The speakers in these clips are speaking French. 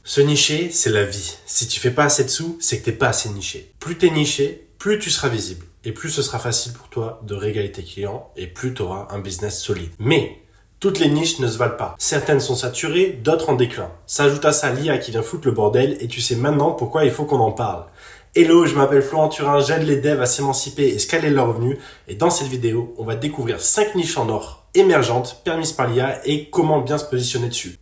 Se nicher, c'est la vie. Si tu fais pas assez de sous, c'est que t'es pas assez niché. Plus t'es niché, plus tu seras visible. Et plus ce sera facile pour toi de régaler tes clients et plus tu auras un business solide. Mais toutes les niches ne se valent pas. Certaines sont saturées, d'autres en déclin. S'ajoute à ça l'IA qui vient foutre le bordel et tu sais maintenant pourquoi il faut qu'on en parle. Hello, je m'appelle Florent Turin, j'aide les devs à s'émanciper et scaler leurs revenus. Et dans cette vidéo, on va découvrir 5 niches en or émergentes, permises par l'IA et comment bien se positionner dessus.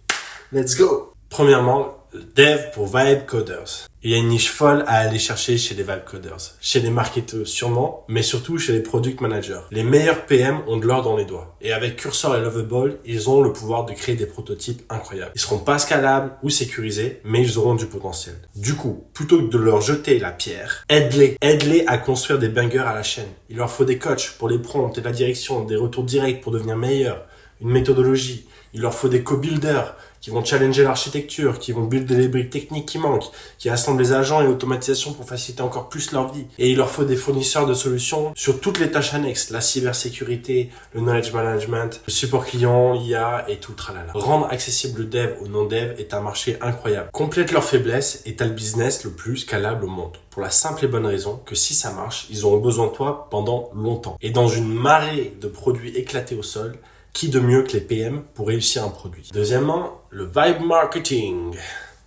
Let's go! Premièrement, dev pour vibe coders. Il y a une niche folle à aller chercher chez les vibe coders. Chez les marketeurs sûrement, mais surtout chez les product managers. Les meilleurs PM ont de l'or dans les doigts. Et avec Cursor et Lovable, ils ont le pouvoir de créer des prototypes incroyables. Ils seront pas scalables ou sécurisés, mais ils auront du potentiel. Du coup, plutôt que de leur jeter la pierre, aide-les. Aide-les à construire des bangers à la chaîne. Il leur faut des coachs pour les prompts et la direction, des retours directs pour devenir meilleurs, une méthodologie. Il leur faut des co-builders qui vont challenger l'architecture, qui vont builder les briques techniques qui manquent, qui assemblent les agents et automatisations pour faciliter encore plus leur vie. Et il leur faut des fournisseurs de solutions sur toutes les tâches annexes, la cybersécurité, le knowledge management, le support client, l'IA et tout le tralala. Rendre accessible le dev aux non-dev est un marché incroyable. Complète leurs faiblesses et t'as le business le plus scalable au monde. Pour la simple et bonne raison que si ça marche, ils auront besoin de toi pendant longtemps. Et dans une marée de produits éclatés au sol, qui de mieux que les PM pour réussir un produit? Deuxièmement, le vibe marketing.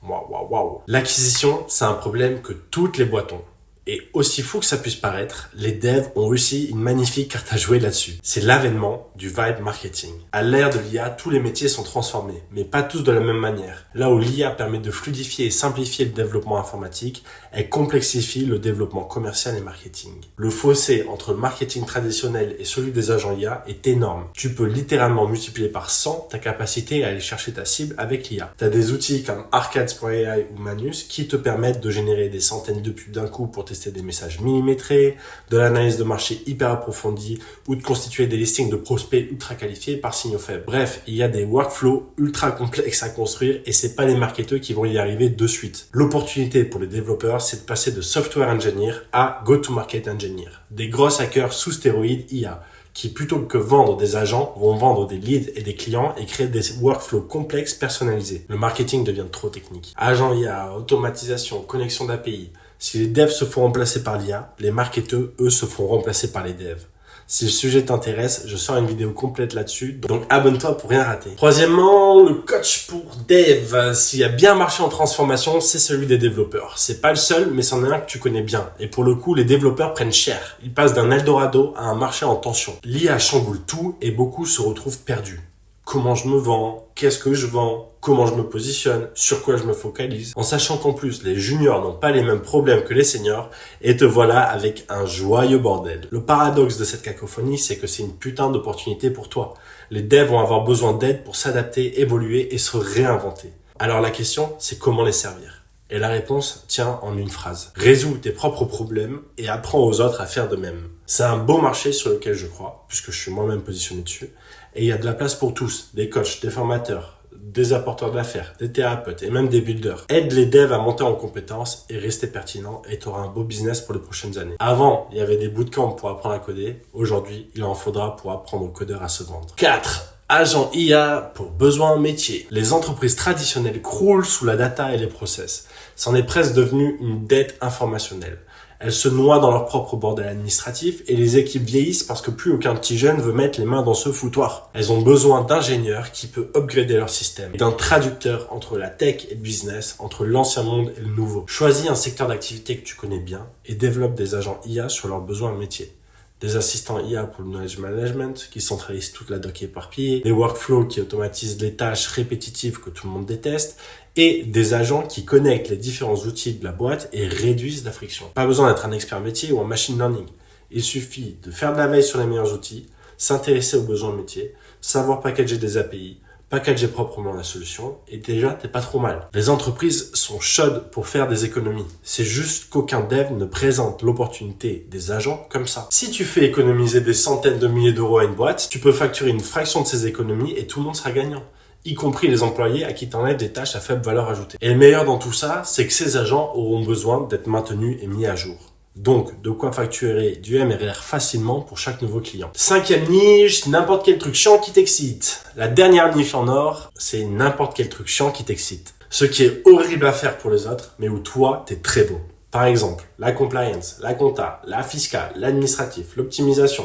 Waouh. L'acquisition, c'est un problème que toutes les boîtes ont. Et aussi fou que ça puisse paraître, les devs ont réussi une magnifique carte à jouer là-dessus. C'est l'avènement du vibe marketing. À l'ère de l'IA, tous les métiers sont transformés, mais pas tous de la même manière. Là où l'IA permet de fluidifier et simplifier le développement informatique, elle complexifie le développement commercial et marketing. Le fossé entre le marketing traditionnel et celui des agents IA est énorme. Tu peux littéralement multiplier par 100 ta capacité à aller chercher ta cible avec l'IA. Tu as des outils comme Arcades.ai ou Manus qui te permettent de générer des centaines de pubs d'un coup pour tester des messages millimétrés, de l'analyse de marché hyper approfondie ou de constituer des listings de prospects ultra qualifiés par signaux faibles. Bref, il y a des workflows ultra complexes à construire et c'est pas les marketeurs qui vont y arriver de suite. L'opportunité pour les développeurs, c'est de passer de software engineer à go-to-market engineer. Des gros hackers sous stéroïdes IA qui, plutôt que vendre des agents, vont vendre des leads et des clients et créer des workflows complexes personnalisés. Le marketing devient trop technique. Agent IA, automatisation, connexion d'API. Si les devs se font remplacer par l'IA, les marketeurs, eux, se font remplacer par les devs. Si le sujet t'intéresse, je sors une vidéo complète là-dessus, donc abonne-toi pour rien rater. Troisièmement, le coach pour dev. S'il y a bien un marché en transformation, c'est celui des développeurs. C'est pas le seul, mais c'en est un que tu connais bien. Et pour le coup, les développeurs prennent cher. Ils passent d'un Eldorado à un marché en tension. L'IA chamboule tout et beaucoup se retrouvent perdus. Comment je me vends? Qu'est-ce que je vends? Comment je me positionne? Sur quoi je me focalise? En sachant qu'en plus, les juniors n'ont pas les mêmes problèmes que les seniors, et te voilà avec un joyeux bordel. Le paradoxe de cette cacophonie, c'est que c'est une putain d'opportunité pour toi. Les devs vont avoir besoin d'aide pour s'adapter, évoluer et se réinventer. Alors la question, c'est comment les servir? Et la réponse tient en une phrase. Résous tes propres problèmes et apprends aux autres à faire de même. C'est un beau marché sur lequel je crois, puisque je suis moi-même positionné dessus. Et il y a de la place pour tous, des coachs, des formateurs, des apporteurs d'affaires, des thérapeutes et même des builders. Aide les devs à monter en compétences et rester pertinent et tu auras un beau business pour les prochaines années. Avant, il y avait des bootcamps pour apprendre à coder. Aujourd'hui, il en faudra pour apprendre aux codeurs à se vendre. 4. Agent IA pour besoins métiers. Les entreprises traditionnelles croulent sous la data et les process. C'en est presque devenu une dette informationnelle. Elles se noient dans leur propre bordel administratif et les équipes vieillissent parce que plus aucun petit jeune veut mettre les mains dans ce foutoir. Elles ont besoin d'ingénieurs qui peuvent upgrader leur système, d'un traducteur entre la tech et le business, entre l'ancien monde et le nouveau. Choisis un secteur d'activité que tu connais bien et développe des agents IA sur leurs besoins métiers. Des assistants IA pour le knowledge management qui centralisent toute la doc éparpillée, des workflows qui automatisent les tâches répétitives que tout le monde déteste et des agents qui connectent les différents outils de la boîte et réduisent la friction. Pas besoin d'être un expert métier ou en machine learning. Il suffit de faire de la veille sur les meilleurs outils, s'intéresser aux besoins métiers, savoir packager des API, packager proprement la solution et déjà t'es pas trop mal. Les entreprises sont chaudes pour faire des économies. C'est juste qu'aucun dev ne présente l'opportunité des agents comme ça. Si tu fais économiser des centaines de milliers d'euros à une boîte, tu peux facturer une fraction de ces économies et tout le monde sera gagnant. Y compris les employés à qui t'enlèves des tâches à faible valeur ajoutée. Et le meilleur dans tout ça, c'est que ces agents auront besoin d'être maintenus et mis à jour. Donc, de quoi facturer du MRR facilement pour chaque nouveau client. 5e niche, n'importe quel truc chiant qui t'excite. La dernière niche en or, c'est n'importe quel truc chiant qui t'excite. Ce qui est horrible à faire pour les autres, mais où toi, t'es très bon. Par exemple, la compliance, la compta, la fiscale, l'administratif, l'optimisation,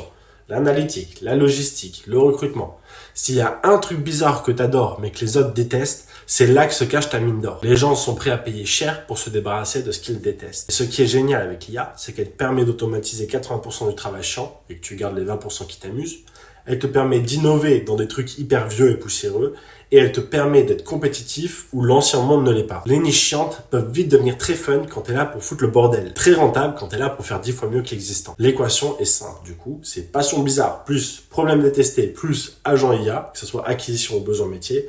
l'analytique, la logistique, le recrutement. S'il y a un truc bizarre que t'adores mais que les autres détestent, c'est là que se cache ta mine d'or. Les gens sont prêts à payer cher pour se débarrasser de ce qu'ils détestent. Et ce qui est génial avec l'IA, c'est qu'elle te permet d'automatiser 80% du travail chiant et que tu gardes les 20% qui t'amusent. Elle te permet d'innover dans des trucs hyper vieux et poussiéreux et elle te permet d'être compétitif où l'ancien monde ne l'est pas. Les niches chiantes peuvent vite devenir très fun quand t'es là pour foutre le bordel. Très rentable quand t'es là pour faire 10 fois mieux que l'existant. L'équation est simple du coup, c'est passion bizarre plus problème détesté plus agent IA, que ce soit acquisition ou besoin métier,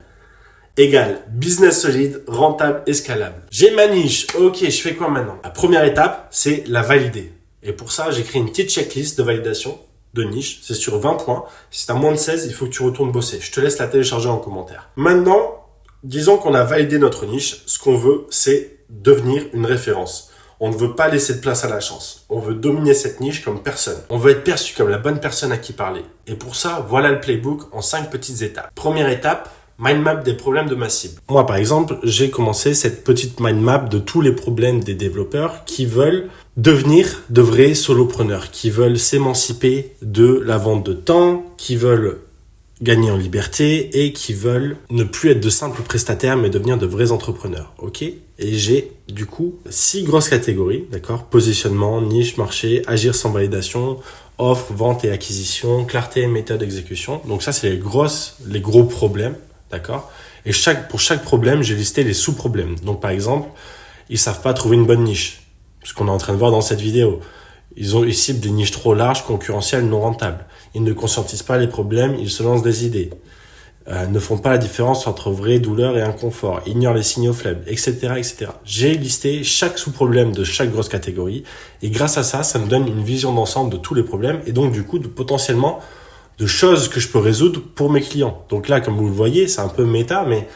égale business solide, rentable et scalable. J'ai ma niche, ok, je fais quoi maintenant? La première étape, c'est la valider. Et pour ça, j'ai créé une petite checklist de validation de niche, c'est sur 20 points. Si t'as moins de 16, il faut que tu retournes bosser. Je te laisse la télécharger en commentaire. Maintenant, disons qu'on a validé notre niche. Ce qu'on veut, c'est devenir une référence. On ne veut pas laisser de place à la chance. On veut dominer cette niche comme personne. On veut être perçu comme la bonne personne à qui parler. Et pour ça, voilà le playbook en 5 petites étapes. Première étape, mind map des problèmes de ma cible. Moi, par exemple, j'ai commencé cette petite mind map de tous les problèmes des développeurs qui veulent devenir de vrais solopreneurs, qui veulent s'émanciper de la vente de temps, qui veulent gagner en liberté et qui veulent ne plus être de simples prestataires mais devenir de vrais entrepreneurs. Ok ? Et j'ai du coup 6 grosses catégories, d'accord ? Positionnement, niche, marché, agir sans validation, offre, vente et acquisition, clarté, méthode, exécution. Donc ça, c'est les gros problèmes, d'accord ? Et pour chaque problème, j'ai listé les sous-problèmes. Donc par exemple, ils savent pas trouver une bonne niche. Ce qu'on est en train de voir dans cette vidéo. Ils ciblent des niches trop larges, concurrentielles, non rentables. Ils ne conscientisent pas les problèmes, ils se lancent des idées. Ne font pas la différence entre vraie douleur et inconfort. Ignorent les signaux faibles, etc., etc. J'ai listé chaque sous-problème de chaque grosse catégorie. Et grâce à ça, ça me donne une vision d'ensemble de tous les problèmes. Et donc, du coup, potentiellement, de choses que je peux résoudre pour mes clients. Donc là, comme vous le voyez, c'est un peu méta, mais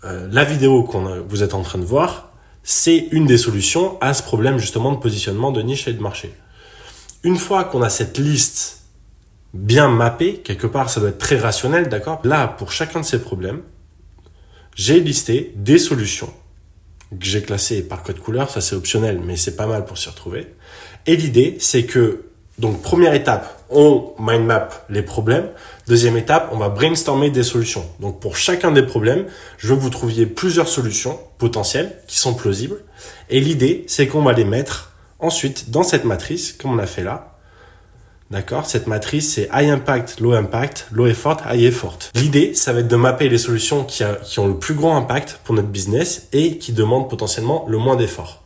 la vidéo vous êtes en train de voir, c'est une des solutions à ce problème justement de positionnement de niche et de marché. Une fois qu'on a cette liste bien mappée, quelque part ça doit être très rationnel, d'accord ? Là, pour chacun de ces problèmes, j'ai listé des solutions que j'ai classées par code couleur, ça c'est optionnel, mais c'est pas mal pour s'y retrouver. Et l'idée, c'est que, donc première étape, on mind map les problèmes. Deuxième étape, on va brainstormer des solutions. Donc pour chacun des problèmes, je veux que vous trouviez plusieurs solutions potentielles qui sont plausibles. Et l'idée, c'est qu'on va les mettre ensuite dans cette matrice, comme on a fait là. D'accord ? Cette matrice, c'est high impact, low effort, high effort. L'idée, ça va être de mapper les solutions qui ont le plus grand impact pour notre business et qui demandent potentiellement le moins d'efforts.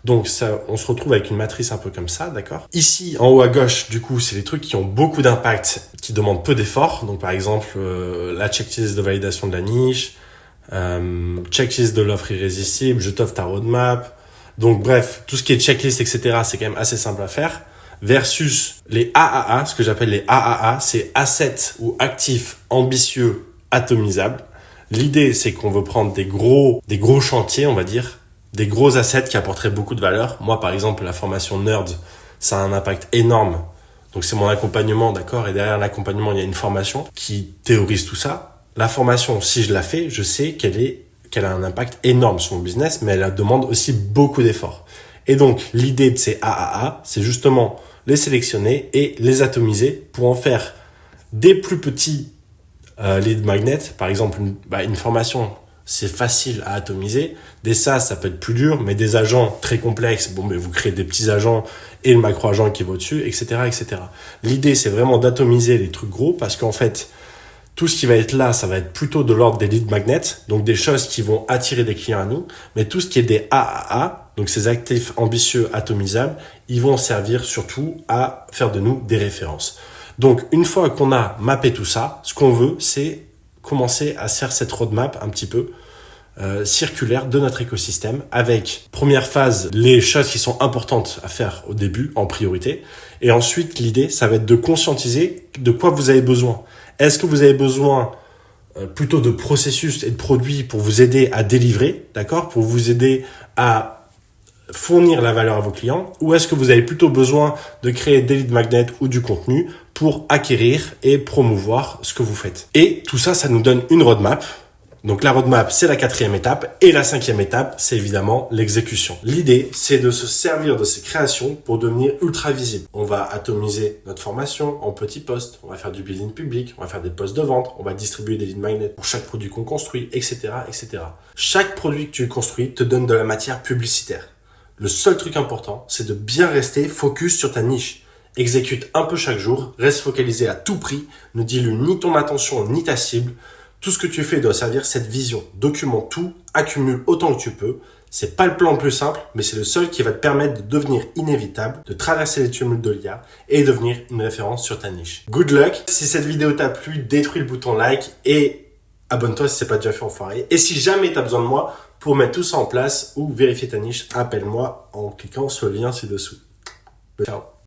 Donc ça, on se retrouve avec une matrice un peu comme ça, d'accord ? Ici, en haut à gauche, du coup, c'est les trucs qui ont beaucoup d'impact, qui demandent peu d'efforts. Donc par exemple, la checklist de validation de la niche, checklist de l'offre irrésistible, je t'offre ta roadmap. Donc bref, tout ce qui est checklist, etc., c'est quand même assez simple à faire. Versus les AAA, ce que j'appelle les AAA, c'est assets ou actifs ambitieux atomisables. L'idée, c'est qu'on veut prendre des gros chantiers, on va dire, des gros assets qui apporteraient beaucoup de valeur. Moi, par exemple, la formation Nerds, ça a un impact énorme. Donc, c'est mon accompagnement, d'accord ? Et derrière l'accompagnement, il y a une formation qui théorise tout ça. La formation, si je la fais, je sais qu'elle a un impact énorme sur mon business, mais elle demande aussi beaucoup d'efforts. Et donc, l'idée de ces AAA, c'est justement les sélectionner et les atomiser pour en faire des plus petits lead magnets. Par exemple, une formation, c'est facile à atomiser. Des SaaS, ça peut être plus dur, mais des agents très complexes, mais vous créez des petits agents et le macro-agent qui va au-dessus, etc., etc. L'idée, c'est vraiment d'atomiser les trucs gros parce qu'en fait, tout ce qui va être là, ça va être plutôt de l'ordre des lead magnets, donc des choses qui vont attirer des clients à nous, mais tout ce qui est des AAA, donc ces actifs ambitieux atomisables, ils vont servir surtout à faire de nous des références. Donc, une fois qu'on a mappé tout ça, ce qu'on veut, c'est commencer à faire cette roadmap un petit peu circulaire de notre écosystème avec, première phase, les choses qui sont importantes à faire au début, en priorité. Et ensuite, l'idée, ça va être de conscientiser de quoi vous avez besoin. Est-ce que vous avez besoin plutôt de processus et de produits pour vous aider à délivrer, d'accord, pour vous aider à fournir la valeur à vos clients, ou est-ce que vous avez plutôt besoin de créer des lead magnets ou du contenu pour acquérir et promouvoir ce que vous faites. Et tout ça, ça nous donne une roadmap, Donc la roadmap, c'est la 4e étape. Et la 5e étape, c'est évidemment l'exécution. L'idée, c'est de se servir de ces créations pour devenir ultra visible. On va atomiser notre formation en petits posts. On va faire du building public. On va faire des posts de vente. On va distribuer des lead magnets pour chaque produit qu'on construit, etc., etc. Chaque produit que tu construis te donne de la matière publicitaire. Le seul truc important, c'est de bien rester focus sur ta niche. Exécute un peu chaque jour, reste focalisé à tout prix, ne dilue ni ton attention ni ta cible. Tout ce que tu fais doit servir cette vision. Documente tout, accumule autant que tu peux. C'est pas le plan le plus simple, mais c'est le seul qui va te permettre de devenir inévitable, de traverser les tumultes de l'IA et devenir une référence sur ta niche. Good luck! Si cette vidéo t'a plu, détruis le bouton like et abonne-toi si c'est pas déjà fait, enfoiré. Et si jamais tu as besoin de moi pour mettre tout ça en place ou vérifier ta niche, appelle-moi en cliquant sur le lien ci-dessous. Ciao!